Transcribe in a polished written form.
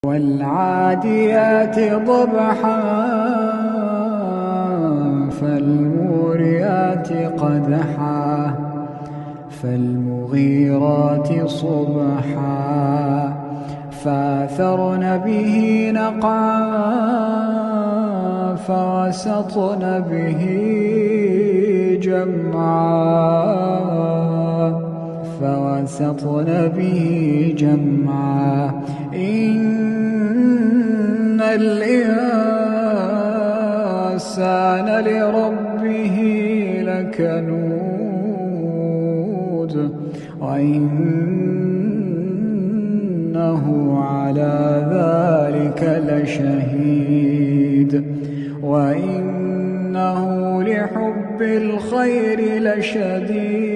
والعاديات ضبحا فالموريات قدحا فالمغيرات صبحا فأثرن به نقعا فوسطن به جمعا إن الإنسان لربه لكنود وإنه على ذلك لشهيد وإنه لحب الخير لشديد